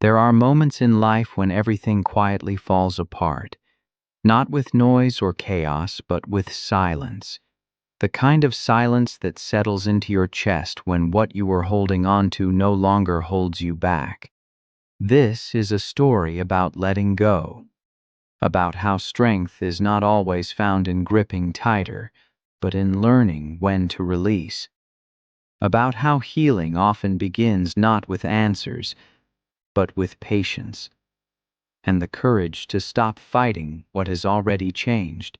There are moments in life when everything quietly falls apart, not with noise or chaos, but with silence. The kind of silence that settles into your chest when what you were holding on to no longer holds you back. This is a story about letting go, about how strength is not always found in gripping tighter, but in learning when to release. About how healing often begins not with answers, but with patience and the courage to stop fighting what has already changed.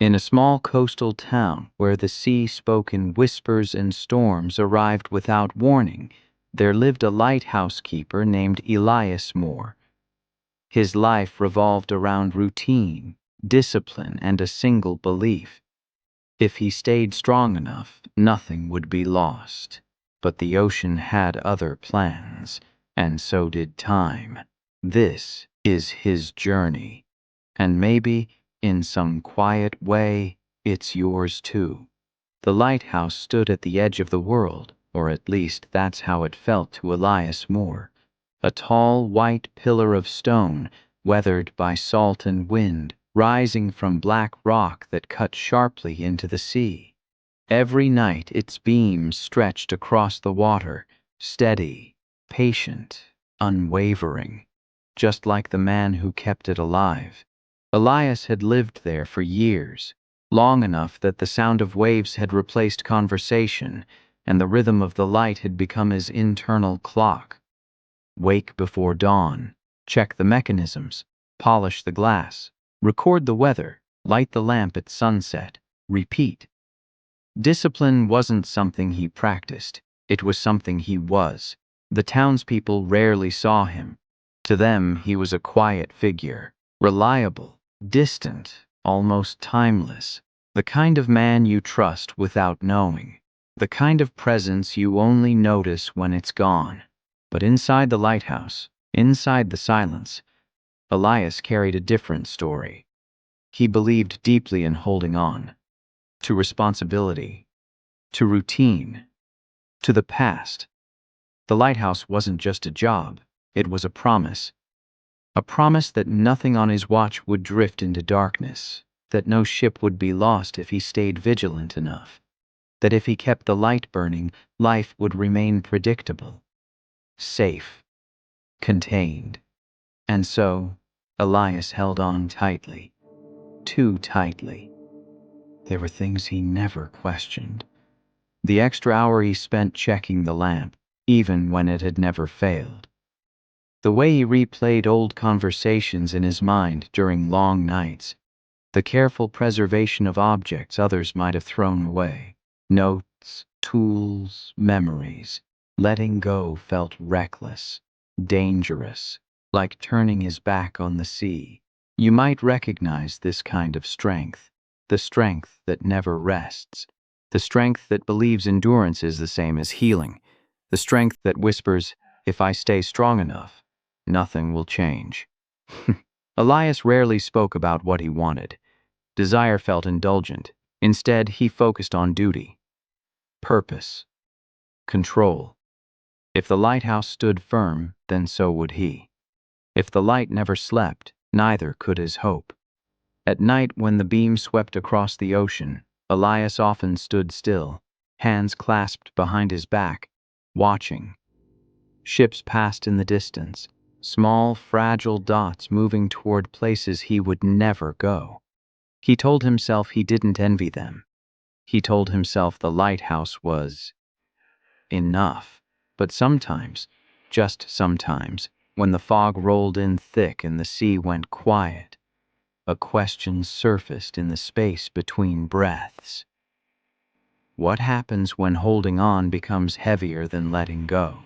In a small coastal town where the sea spoke in whispers and storms arrived without warning, there lived a lighthouse keeper named Elias Moore. His life revolved around routine, discipline, and a single belief. If he stayed strong enough, nothing would be lost. But the ocean had other plans, and so did time. This is his journey, and maybe, in some quiet way, it's yours too. The lighthouse stood at the edge of the world, or at least that's how it felt to Elias Moore. A tall white pillar of stone, weathered by salt and wind, rising from black rock that cut sharply into the sea. Every night its beams stretched across the water, steady, patient, unwavering, just like the man who kept it alive. Elias had lived there for years, long enough that the sound of waves had replaced conversation, and the rhythm of the light had become his internal clock. Wake before dawn, check the mechanisms, polish the glass, record the weather, light the lamp at sunset, repeat. Discipline wasn't something he practiced, it was something he was. The townspeople rarely saw him. To them, he was a quiet figure, reliable, distant, almost timeless. The kind of man you trust without knowing. The kind of presence you only notice when it's gone. But inside the lighthouse, inside the silence, Elias carried a different story. He believed deeply in holding on. To responsibility. To routine. To the past. The lighthouse wasn't just a job, it was a promise. A promise that nothing on his watch would drift into darkness, that no ship would be lost if he stayed vigilant enough, that if he kept the light burning, life would remain predictable, safe, contained. And so, Elias held on tightly, too tightly. There were things he never questioned. The extra hour he spent checking the lamp, even when it had never failed. The way he replayed old conversations in his mind during long nights. The careful preservation of objects others might have thrown away. Notes, tools, memories. Letting go felt reckless, dangerous, like turning his back on the sea. You might recognize this kind of strength, the strength that never rests, the strength that believes endurance is the same as healing, the strength that whispers, if I stay strong enough, nothing will change. Elias rarely spoke about what he wanted. Desire felt indulgent. Instead, he focused on duty, purpose, control. If the lighthouse stood firm, then so would he. If the light never slept, neither could his hope. At night, when the beam swept across the ocean, Elias often stood still, hands clasped behind his back, watching. Ships passed in the distance, small, fragile dots moving toward places he would never go. He told himself he didn't envy them. He told himself the lighthouse was enough. But sometimes, just sometimes, when the fog rolled in thick and the sea went quiet, a question surfaced in the space between breaths. What happens when holding on becomes heavier than letting go?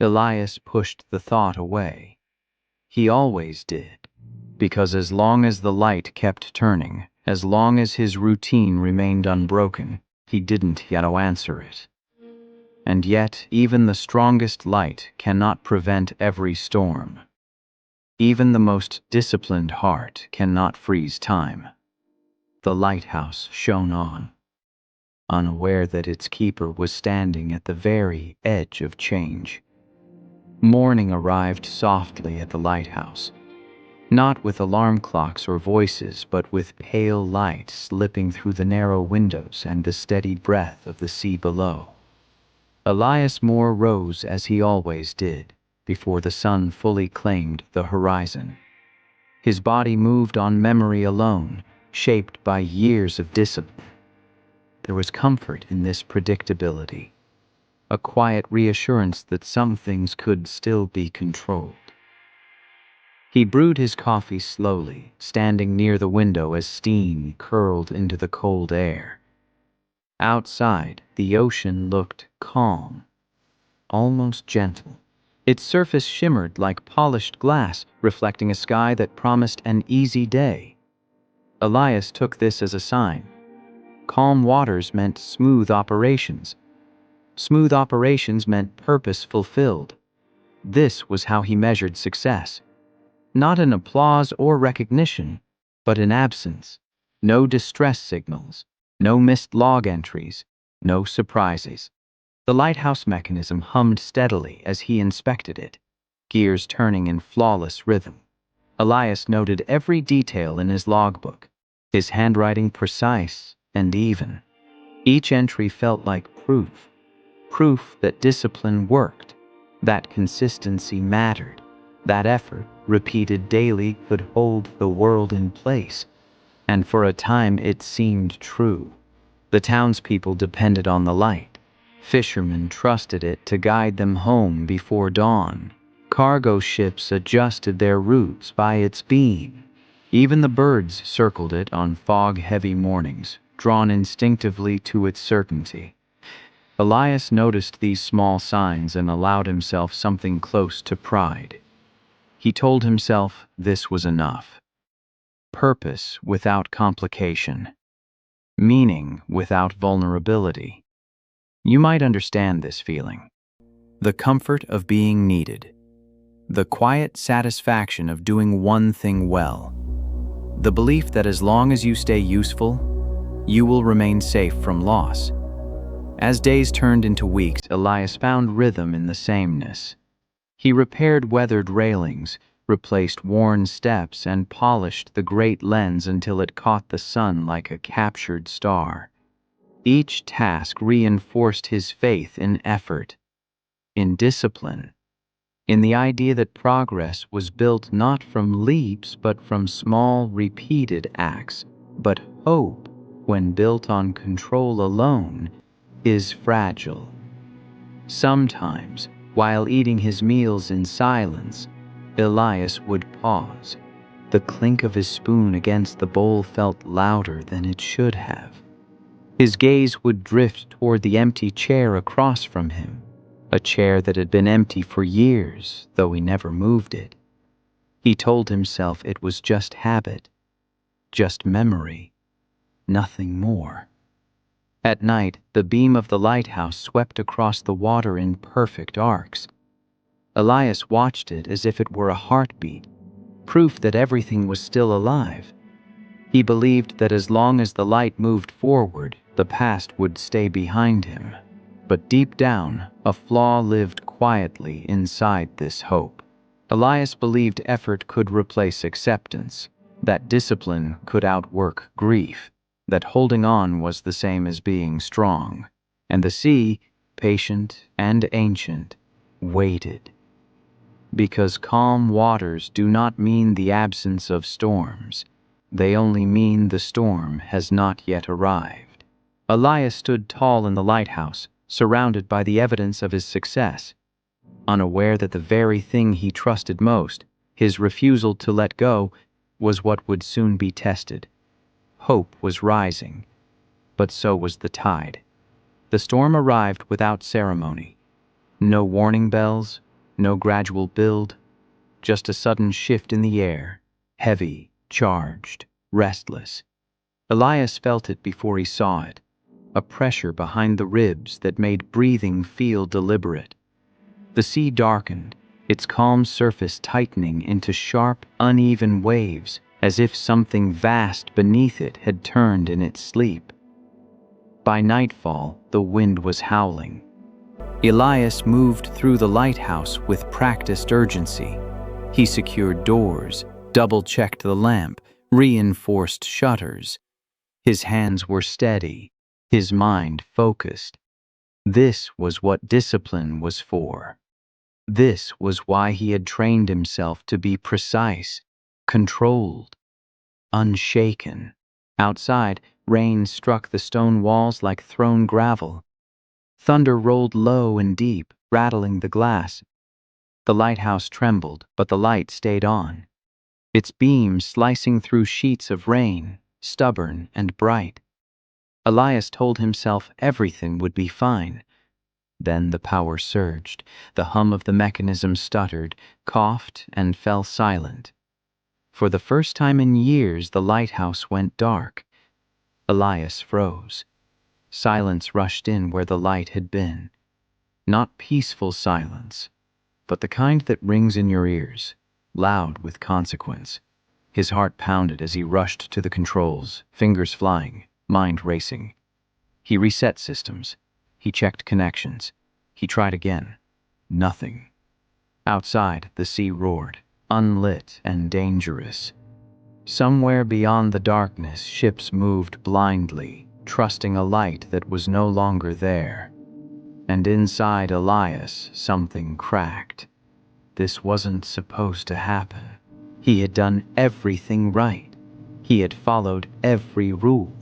Elias pushed the thought away. He always did, because as long as the light kept turning, as long as his routine remained unbroken, he didn't yet answer it. And yet, even the strongest light cannot prevent every storm. Even the most disciplined heart cannot freeze time. The lighthouse shone on, unaware that its keeper was standing at the very edge of change. Morning arrived softly at the lighthouse, not with alarm clocks or voices, but with pale light slipping through the narrow windows and the steady breath of the sea below. Elias Moore rose as he always did, before the sun fully claimed the horizon. His body moved on memory alone, shaped by years of discipline. There was comfort in this predictability, a quiet reassurance that some things could still be controlled. He brewed his coffee slowly, standing near the window as steam curled into the cold air. Outside, the ocean looked calm, almost gentle. Its surface shimmered like polished glass, reflecting a sky that promised an easy day. Elias took this as a sign. Calm waters meant smooth operations. Smooth operations meant purpose fulfilled. This was how he measured success. Not in applause or recognition, but in absence. No distress signals, no missed log entries, no surprises. The lighthouse mechanism hummed steadily as he inspected it, gears turning in flawless rhythm. Elias noted every detail in his logbook, his handwriting precise and even. Each entry felt like proof that discipline worked, that consistency mattered, that effort, repeated daily, could hold the world in place. And for a time it seemed true. The townspeople depended on the light. Fishermen trusted it to guide them home before dawn. Cargo ships adjusted their routes by its beam. Even the birds circled it on fog-heavy mornings, drawn instinctively to its certainty. Elias noticed these small signs and allowed himself something close to pride. He told himself this was enough. Purpose without complication. Meaning without vulnerability. You might understand this feeling. The comfort of being needed. The quiet satisfaction of doing one thing well. The belief that as long as you stay useful, you will remain safe from loss. As days turned into weeks, Elias found rhythm in the sameness. He repaired weathered railings, replaced worn steps, and polished the great lens until it caught the sun like a captured star. Each task reinforced his faith in effort, in discipline, in the idea that progress was built not from leaps but from small, repeated acts. But hope, when built on control alone, is fragile. Sometimes, while eating his meals in silence, Elias would pause. The clink of his spoon against the bowl felt louder than it should have. His gaze would drift toward the empty chair across from him, a chair that had been empty for years, though he never moved it. He told himself it was just habit, just memory, nothing more. At night, the beam of the lighthouse swept across the water in perfect arcs. Elias watched it as if it were a heartbeat, proof that everything was still alive. He believed that as long as the light moved forward, the past would stay behind him. But deep down, a flaw lived quietly inside this hope. Elias believed effort could replace acceptance, that discipline could outwork grief, that holding on was the same as being strong. And the sea, patient and ancient, waited. Because calm waters do not mean the absence of storms. They only mean the storm has not yet arrived. Elias stood tall in the lighthouse, surrounded by the evidence of his success, unaware that the very thing he trusted most, his refusal to let go, was what would soon be tested. Hope was rising, but so was the tide. The storm arrived without ceremony. No warning bells, no gradual build, just a sudden shift in the air, heavy, charged, restless. Elias felt it before he saw it, a pressure behind the ribs that made breathing feel deliberate. The sea darkened, its calm surface tightening into sharp, uneven waves, as if something vast beneath it had turned in its sleep. By nightfall, the wind was howling. Elias moved through the lighthouse with practiced urgency. He secured doors, double-checked the lamp, reinforced shutters. His hands were steady, his mind focused. This was what discipline was for. This was why he had trained himself to be precise, controlled, unshaken. Outside, rain struck the stone walls like thrown gravel. Thunder rolled low and deep, rattling the glass. The lighthouse trembled, but the light stayed on, its beams slicing through sheets of rain, stubborn and bright. Elias told himself everything would be fine. Then the power surged. The hum of the mechanism stuttered, coughed, and fell silent. For the first time in years, the lighthouse went dark. Elias froze. Silence rushed in where the light had been. Not peaceful silence, but the kind that rings in your ears, loud with consequence. His heart pounded as he rushed to the controls, fingers flying, mind racing. He reset systems. He checked connections. He tried again. Nothing. Outside, the sea roared, unlit and dangerous. Somewhere beyond the darkness, ships moved blindly, trusting a light that was no longer there. And inside Elias, something cracked. This wasn't supposed to happen. He had done everything right. He had followed every rule.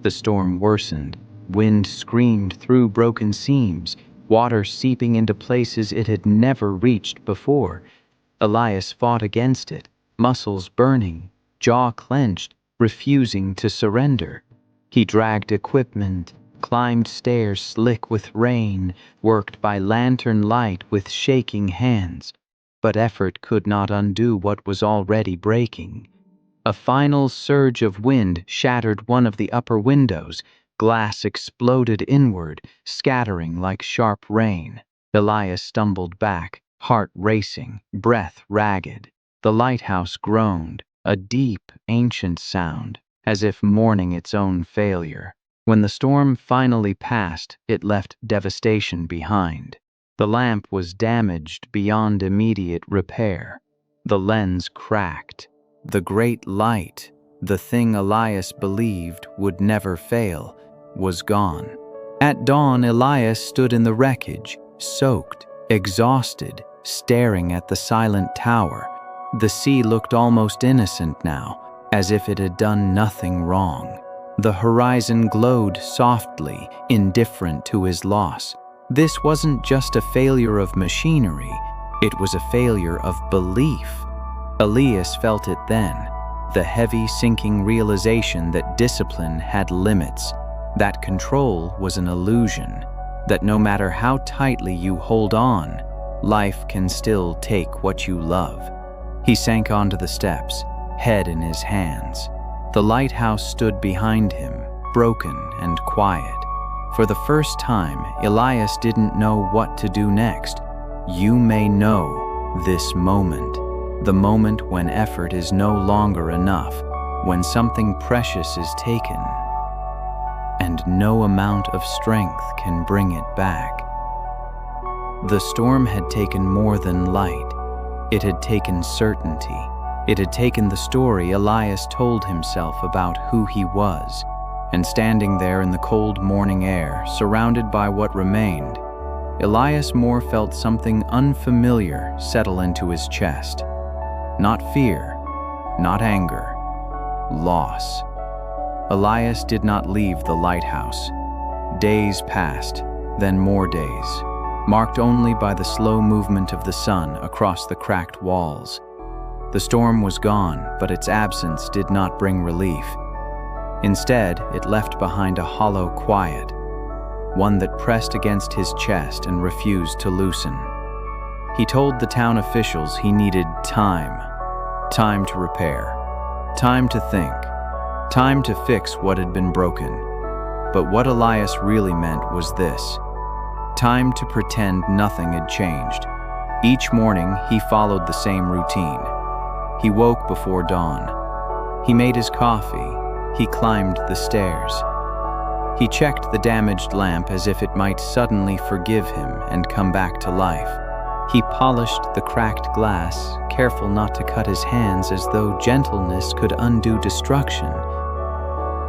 The storm worsened. Wind screamed through broken seams, water seeping into places it had never reached before. Elias fought against it, muscles burning, jaw clenched, refusing to surrender. He dragged equipment, climbed stairs slick with rain, worked by lantern light with shaking hands. But effort could not undo what was already breaking. A final surge of wind shattered one of the upper windows. Glass exploded inward, scattering like sharp rain. Elias stumbled back, heart racing, breath ragged. The lighthouse groaned, a deep, ancient sound, as if mourning its own failure. When the storm finally passed, it left devastation behind. The lamp was damaged beyond immediate repair. The lens cracked. The great light, the thing Elias believed would never fail, was gone. At dawn, Elias stood in the wreckage, soaked, exhausted, staring at the silent tower. The sea looked almost innocent now, as if it had done nothing wrong. The horizon glowed softly, indifferent to his loss. This wasn't just a failure of machinery, it was a failure of belief. Elias felt it then, the heavy, sinking realization that discipline had limits, that control was an illusion, that no matter how tightly you hold on, life can still take what you love. He sank onto the steps, head in his hands. The lighthouse stood behind him, broken and quiet. For the first time, Elias didn't know what to do next. You may know this moment, the moment when effort is no longer enough, when something precious is taken, and no amount of strength can bring it back. The storm had taken more than light. It had taken certainty. It had taken the story Elias told himself about who he was. And standing there in the cold morning air, surrounded by what remained, Elias Moore felt something unfamiliar settle into his chest. Not fear, not anger, loss. Elias did not leave the lighthouse. Days passed, then more days, marked only by the slow movement of the sun across the cracked walls. The storm was gone, but its absence did not bring relief. Instead, it left behind a hollow quiet, one that pressed against his chest and refused to loosen. He told the town officials he needed time to repair, time to think, time to fix what had been broken. But what Elias really meant was this: time to pretend nothing had changed. Each morning, he followed the same routine. He woke before dawn. He made his coffee. He climbed the stairs. He checked the damaged lamp as if it might suddenly forgive him and come back to life. He polished the cracked glass, careful not to cut his hands as though gentleness could undo destruction.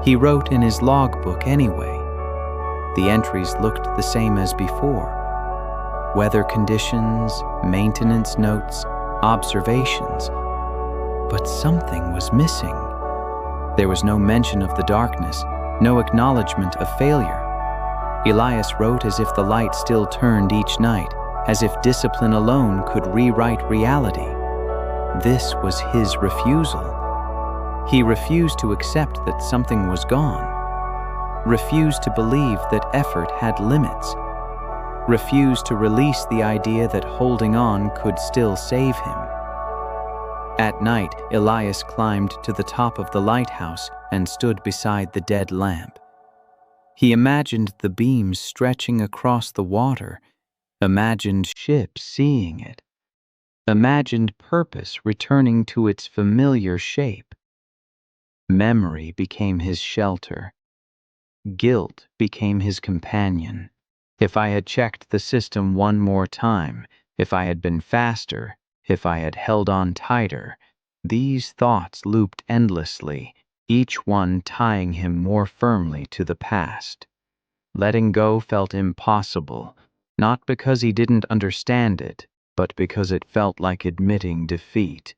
He wrote in his logbook anyway. The entries looked the same as before. Weather conditions, maintenance notes, observations. But something was missing. There was no mention of the darkness, no acknowledgement of failure. Elias wrote as if the light still turned each night, as if discipline alone could rewrite reality. This was his refusal. He refused to accept that something was gone, refused to believe that effort had limits, refused to release the idea that holding on could still save him. At night, Elias climbed to the top of the lighthouse and stood beside the dead lamp. He imagined the beams stretching across the water, imagined ships seeing it, imagined purpose returning to its familiar shape. Memory became his shelter. Guilt became his companion. If I had checked the system one more time, if I had been faster, if I had held on tighter, these thoughts looped endlessly, each one tying him more firmly to the past. Letting go felt impossible, not because he didn't understand it, but because it felt like admitting defeat.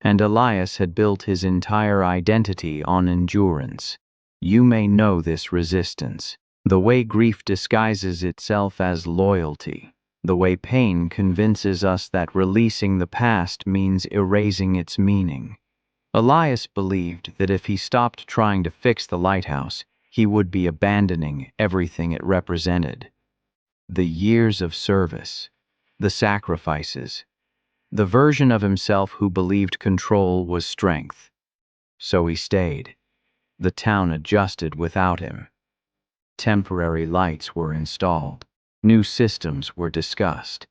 And Elias had built his entire identity on endurance. You may know this resistance, the way grief disguises itself as loyalty, the way pain convinces us that releasing the past means erasing its meaning. Elias believed that if he stopped trying to fix the lighthouse, he would be abandoning everything it represented. The years of service, the sacrifices, the version of himself who believed control was strength. So he stayed. The town adjusted without him. Temporary lights were installed. New systems were discussed.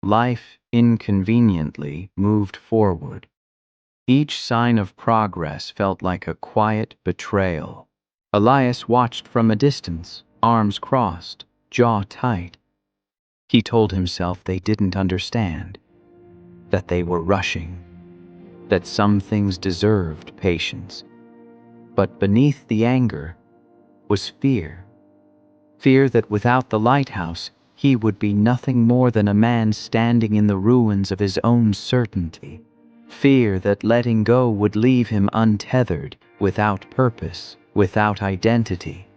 Life, inconveniently, moved forward. Each sign of progress felt like a quiet betrayal. Elias watched from a distance, arms crossed, jaw tight. He told himself they didn't understand, that they were rushing, that some things deserved patience. But beneath the anger was fear. Fear that without the lighthouse, he would be nothing more than a man standing in the ruins of his own certainty. Fear that letting go would leave him untethered, without purpose, without identity.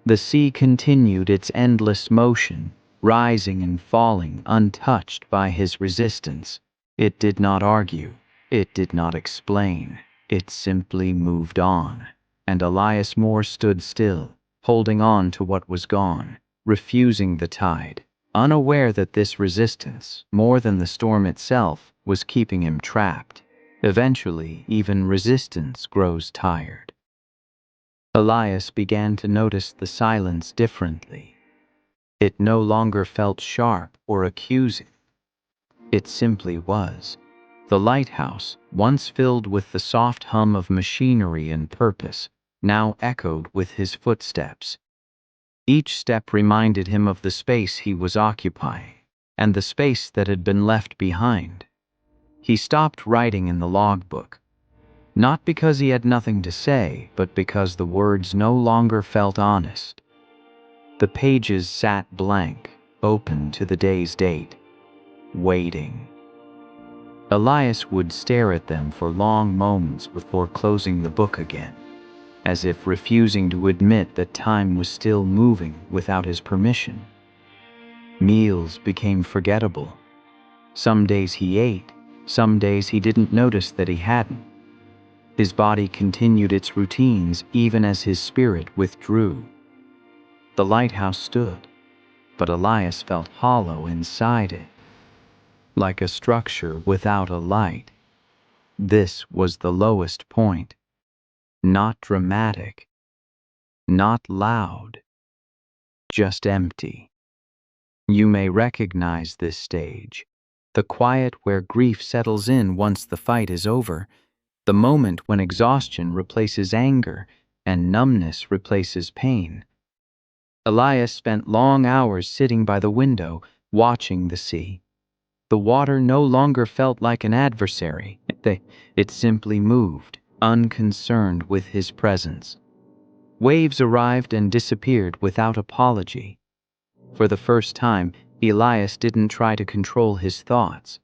The sea continued its endless motion, rising and falling untouched by his resistance. It did not argue. It did not explain. It simply moved on. And Elias Moore stood still, holding on to what was gone, refusing the tide, unaware that this resistance, more than the storm itself, was keeping him trapped. Eventually, even resistance grows tired. Elias began to notice the silence differently. It no longer felt sharp or accusing. It simply was. The lighthouse, once filled with the soft hum of machinery and purpose, now echoed with his footsteps. Each step reminded him of the space he was occupying, and the space that had been left behind. He stopped writing in the logbook, not because he had nothing to say, but because the words no longer felt honest. The pages sat blank, open to the day's date, waiting. Elias would stare at them for long moments before closing the book again, as if refusing to admit that time was still moving without his permission. Meals became forgettable. Some days he ate, some days he didn't notice that he hadn't. His body continued its routines even as his spirit withdrew. The lighthouse stood, but Elias felt hollow inside it, like a structure without a light. This was the lowest point. Not dramatic, not loud, just empty. You may recognize this stage, the quiet where grief settles in once the fight is over, the moment when exhaustion replaces anger and numbness replaces pain. Elias spent long hours sitting by the window, watching the sea. The water no longer felt like an adversary. It simply moved, unconcerned with his presence. Waves arrived and disappeared without apology. For the first time, Elias didn't try to control his thoughts.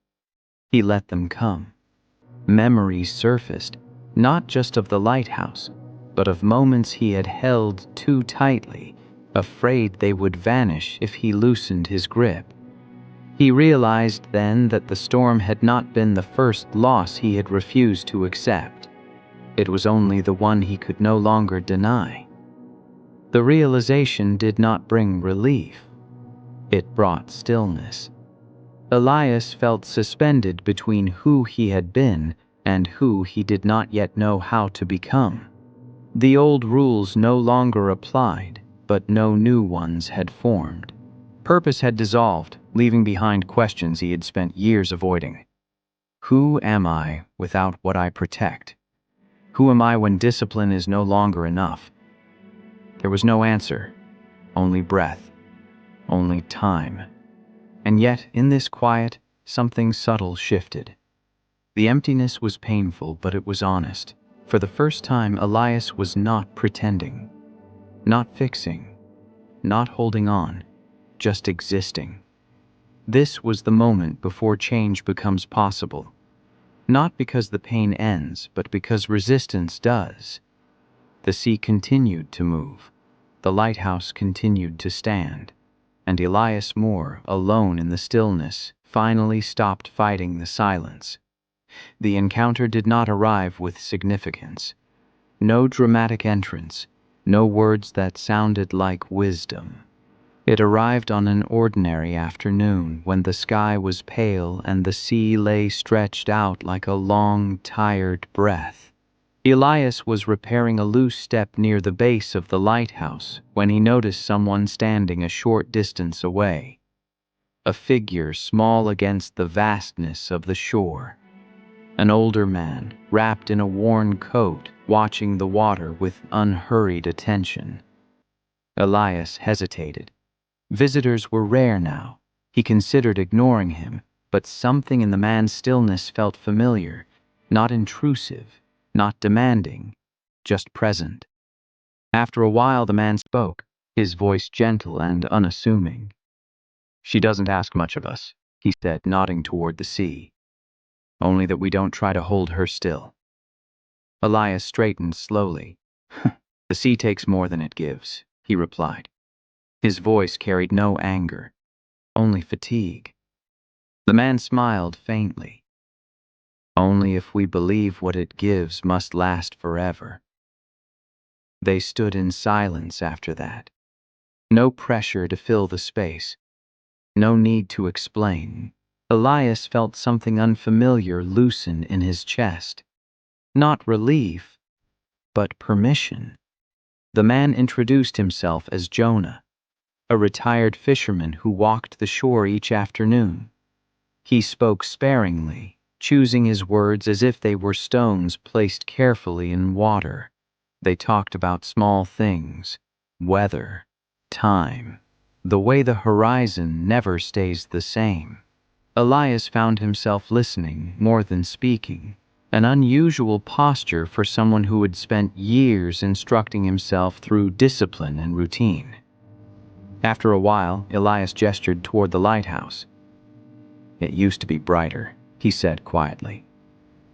He let them come. Memories surfaced, not just of the lighthouse, but of moments he had held too tightly, afraid they would vanish if he loosened his grip. He realized then that the storm had not been the first loss he had refused to accept. It was only the one he could no longer deny. The realization did not bring relief. It brought stillness. Elias felt suspended between who he had been and who he did not yet know how to become. The old rules no longer applied, but no new ones had formed. Purpose had dissolved, leaving behind questions he had spent years avoiding. Who am I without what I protect? Who am I when discipline is no longer enough? There was no answer, only breath, only time. And yet, in this quiet, something subtle shifted. The emptiness was painful, but it was honest. For the first time, Elias was not pretending, not fixing, not holding on, just existing. This was the moment before change becomes possible. Not because the pain ends, but because resistance does. The sea continued to move. The lighthouse continued to stand. And Elias Moore, alone in the stillness, finally stopped fighting the silence. The encounter did not arrive with significance. No dramatic entrance, no words that sounded like wisdom. It arrived on an ordinary afternoon when the sky was pale and the sea lay stretched out like a long, tired breath. Elias was repairing a loose step near the base of the lighthouse when he noticed someone standing a short distance away. A figure small against the vastness of the shore. An older man, wrapped in a worn coat, watching the water with unhurried attention. Elias hesitated. Visitors were rare now. He considered ignoring him, but something in the man's stillness felt familiar, not intrusive, not demanding, just present. After a while the man spoke, his voice gentle and unassuming. "She doesn't ask much of us," he said, nodding toward the sea. "Only that we don't try to hold her still." Elias straightened slowly. "The sea takes more than it gives," he replied. His voice carried no anger, only fatigue. The man smiled faintly. "Only if we believe what it gives must last forever." They stood in silence after that. No pressure to fill the space. No need to explain. Elias felt something unfamiliar loosen in his chest. Not relief, but permission. The man introduced himself as Jonah, a retired fisherman who walked the shore each afternoon. He spoke sparingly, choosing his words as if they were stones placed carefully in water. They talked about small things, weather, time, the way the horizon never stays the same. Elias found himself listening more than speaking, an unusual posture for someone who had spent years instructing himself through discipline and routine. After a while, Elias gestured toward the lighthouse. "It used to be brighter," he said quietly.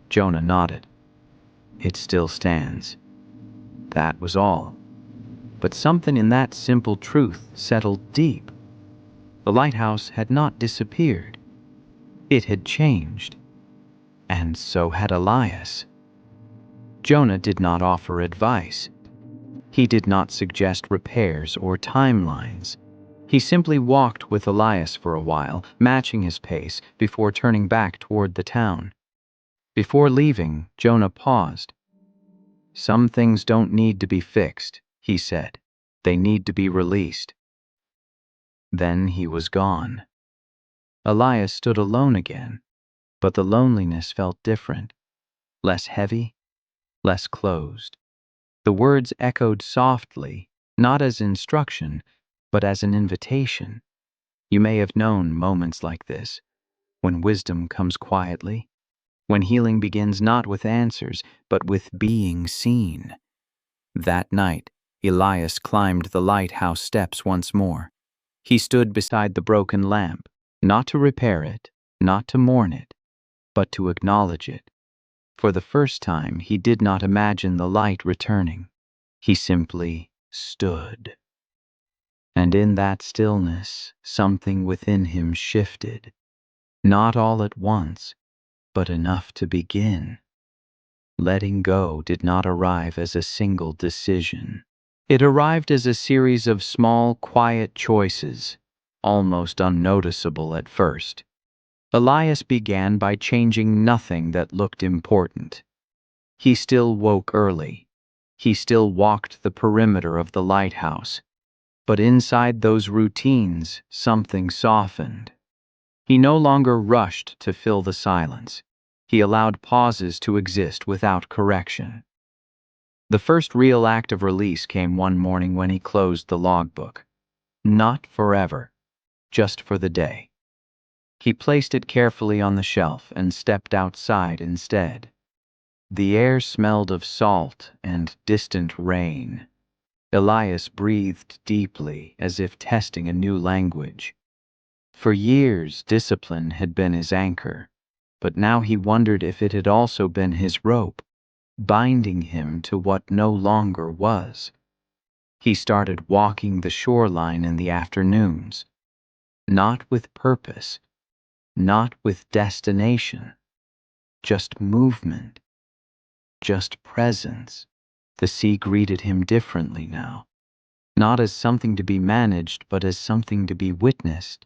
Jonah nodded. "It still stands." That was all. But something in that simple truth settled deep. The lighthouse had not disappeared. It had changed. And so had Elias. Jonah did not offer advice. He did not suggest repairs or timelines. He simply walked with Elias for a while, matching his pace before turning back toward the town. Before leaving, Jonah paused. "Some things don't need to be fixed," he said. "They need to be released." Then he was gone. Elias stood alone again, but the loneliness felt different, less heavy, less closed. The words echoed softly, not as instruction, but as an invitation. You may have known moments like this, when wisdom comes quietly, when healing begins not with answers, but with being seen. That night, Elias climbed the lighthouse steps once more. He stood beside the broken lamp, not to repair it, not to mourn it, but to acknowledge it. For the first time, he did not imagine the light returning. He simply stood. And in that stillness, something within him shifted. Not all at once, but enough to begin. Letting go did not arrive as a single decision. It arrived as a series of small, quiet choices, almost unnoticeable at first. Elias began by changing nothing that looked important. He still woke early. He still walked the perimeter of the lighthouse. But inside those routines, something softened. He no longer rushed to fill the silence. He allowed pauses to exist without correction. The first real act of release came one morning when he closed the logbook. Not forever, just for the day. He placed it carefully on the shelf and stepped outside instead. The air smelled of salt and distant rain. Elias breathed deeply, as if testing a new language. For years, discipline had been his anchor, but now he wondered if it had also been his rope, binding him to what no longer was. He started walking the shoreline in the afternoons, not with purpose, not with destination, just movement, just presence. The sea greeted him differently now, not as something to be managed, but as something to be witnessed.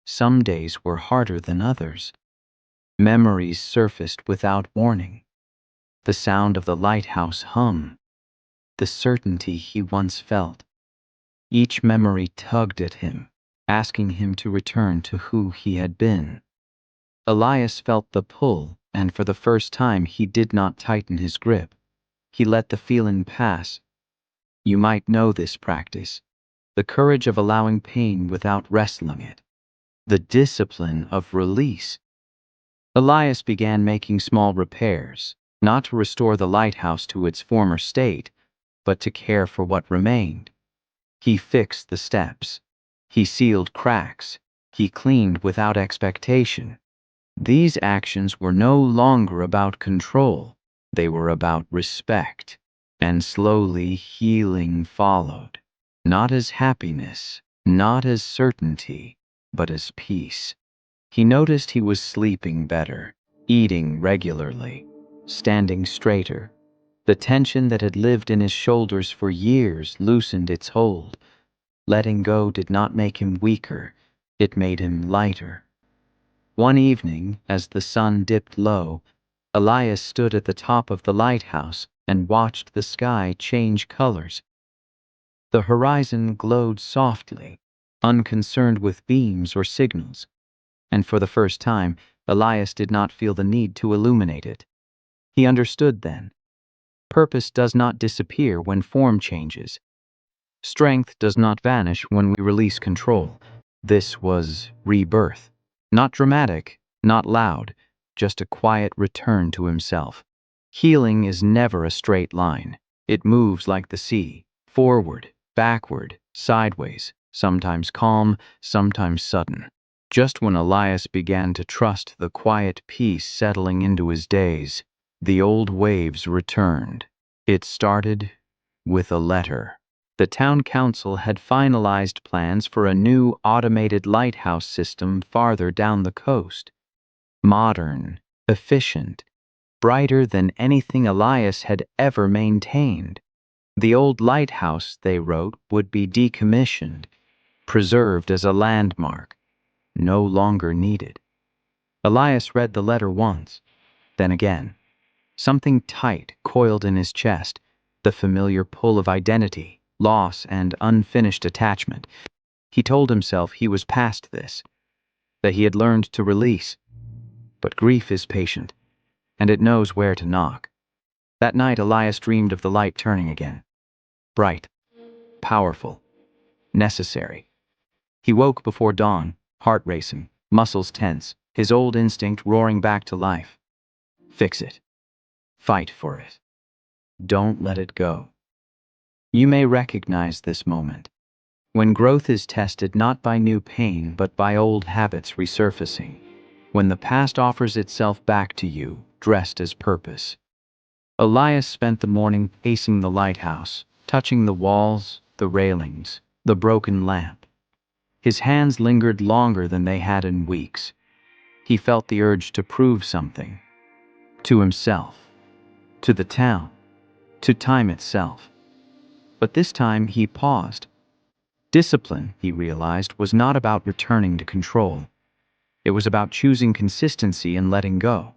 Some days were harder than others. Memories surfaced without warning. The sound of the lighthouse hum, the certainty he once felt. Each memory tugged at him, asking him to return to who he had been. Elias felt the pull, and for the first time he did not tighten his grip. He let the feeling pass. You might know this practice, the courage of allowing pain without wrestling it, the discipline of release. Elias began making small repairs, not to restore the lighthouse to its former state, but to care for what remained. He fixed the steps. He sealed cracks. He cleaned without expectation. These actions were no longer about control. They were about respect. And slowly healing followed. Not as happiness, not as certainty, but as peace. He noticed he was sleeping better, eating regularly, standing straighter. The tension that had lived in his shoulders for years loosened its hold. Letting go did not make him weaker, it made him lighter. One evening, as the sun dipped low, Elias stood at the top of the lighthouse and watched the sky change colors. The horizon glowed softly, unconcerned with beams or signals, and for the first time, Elias did not feel the need to illuminate it. He understood then. Purpose does not disappear when form changes. Strength does not vanish when we release control. This was rebirth. Not dramatic, not loud, just a quiet return to himself. Healing is never a straight line. It moves like the sea, forward, backward, sideways, sometimes calm, sometimes sudden. Just when Elias began to trust the quiet peace settling into his days, the old waves returned. It started with a letter. The town council had finalized plans for a new automated lighthouse system farther down the coast. Modern, efficient, brighter than anything Elias had ever maintained. The old lighthouse, they wrote, would be decommissioned, preserved as a landmark, no longer needed. Elias read the letter once, then again. Something tight coiled in his chest, the familiar pull of identity, loss, and unfinished attachment. He told himself he was past this, that he had learned to release. But grief is patient, and it knows where to knock. That night Elias dreamed of the light turning again. Bright, powerful, necessary. He woke before dawn, heart racing, muscles tense, his old instinct roaring back to life. Fix it. Fight for it. Don't let it go. You may recognize this moment. When growth is tested not by new pain but by old habits resurfacing. When the past offers itself back to you, dressed as purpose. Elias spent the morning pacing the lighthouse, touching the walls, the railings, the broken lamp. His hands lingered longer than they had in weeks. He felt the urge to prove something. To himself. To the town. To time itself. But this time he paused. Discipline, he realized, was not about returning to control. It was about choosing consistency and letting go.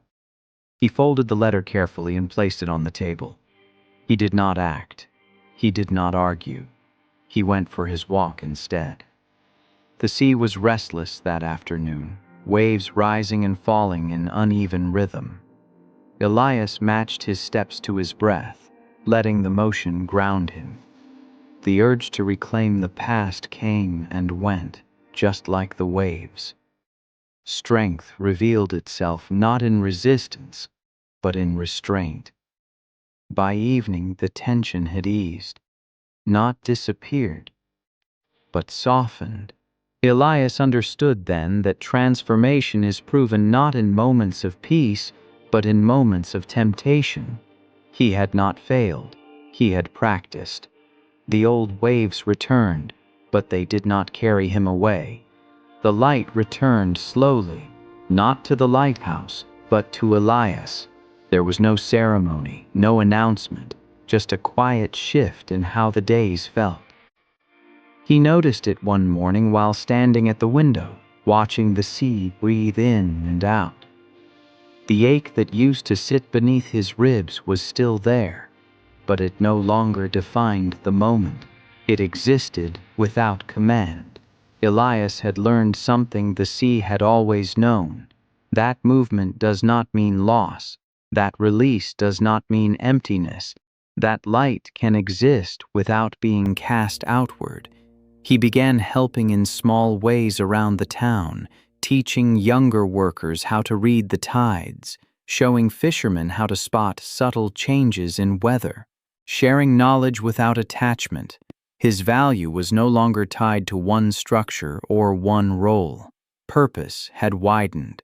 He folded the letter carefully and placed it on the table. He did not act. He did not argue. He went for his walk instead. The sea was restless that afternoon, waves rising and falling in uneven rhythm. Elias matched his steps to his breath, letting the motion ground him. The urge to reclaim the past came and went, just like the waves. Strength revealed itself not in resistance, but in restraint. By evening, the tension had eased, not disappeared, but softened. Elias understood then that transformation is proven not in moments of peace, but in moments of temptation. He had not failed. He had practiced. The old waves returned, but they did not carry him away. The light returned slowly, not to the lighthouse, but to Elias. There was no ceremony, no announcement, just a quiet shift in how the days felt. He noticed it one morning while standing at the window, watching the sea breathe in and out. The ache that used to sit beneath his ribs was still there, but it no longer defined the moment. It existed without command. Elias had learned something the sea had always known. That movement does not mean loss. That release does not mean emptiness. That light can exist without being cast outward. He began helping in small ways around the town, teaching younger workers how to read the tides, showing fishermen how to spot subtle changes in weather, sharing knowledge without attachment. His value was no longer tied to one structure or one role. Purpose had widened.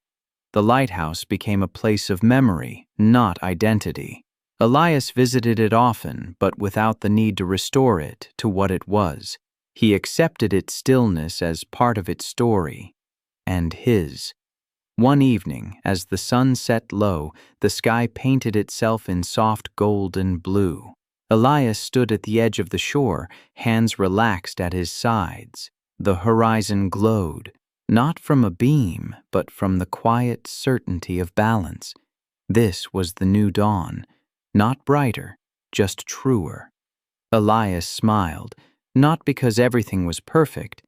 The lighthouse became a place of memory, not identity. Elias visited it often, but without the need to restore it to what it was. He accepted its stillness as part of its story, and his. One evening, as the sun set low, the sky painted itself in soft gold and blue. Elias stood at the edge of the shore, hands relaxed at his sides. The horizon glowed, not from a beam, but from the quiet certainty of balance. This was the new dawn, not brighter, just truer. Elias smiled, not because everything was perfect,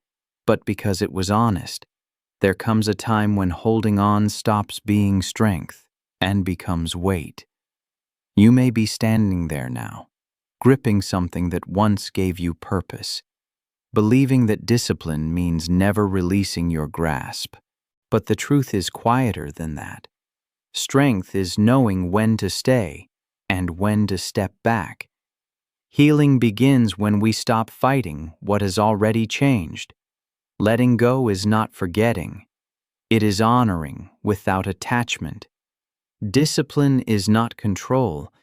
but because it was honest. There comes a time when holding on stops being strength and becomes weight. You may be standing there now, gripping something that once gave you purpose, believing that discipline means never releasing your grasp. But the truth is quieter than that. Strength is knowing when to stay and when to step back. Healing begins when we stop fighting what has already changed. Letting go is not forgetting. It is honoring without attachment. Discipline is not control.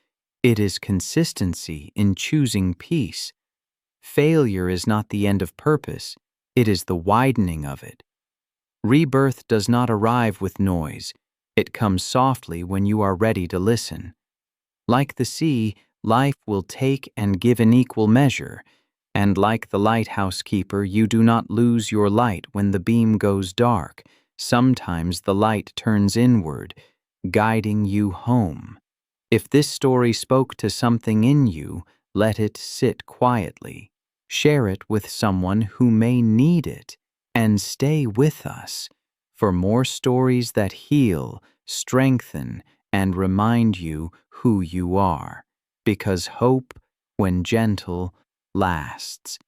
It is consistency in choosing peace. Failure is not the end of purpose. It is the widening of it. Rebirth does not arrive with noise. It comes softly when you are ready to listen. Like the sea, life will take and give in equal measure, and like the lighthouse keeper, you do not lose your light when the beam goes dark. Sometimes the light turns inward, guiding you home. If this story spoke to something in you, let it sit quietly. Share it with someone who may need it, and stay with us for more stories that heal, strengthen, and remind you who you are. Because hope, when gentle, lasts.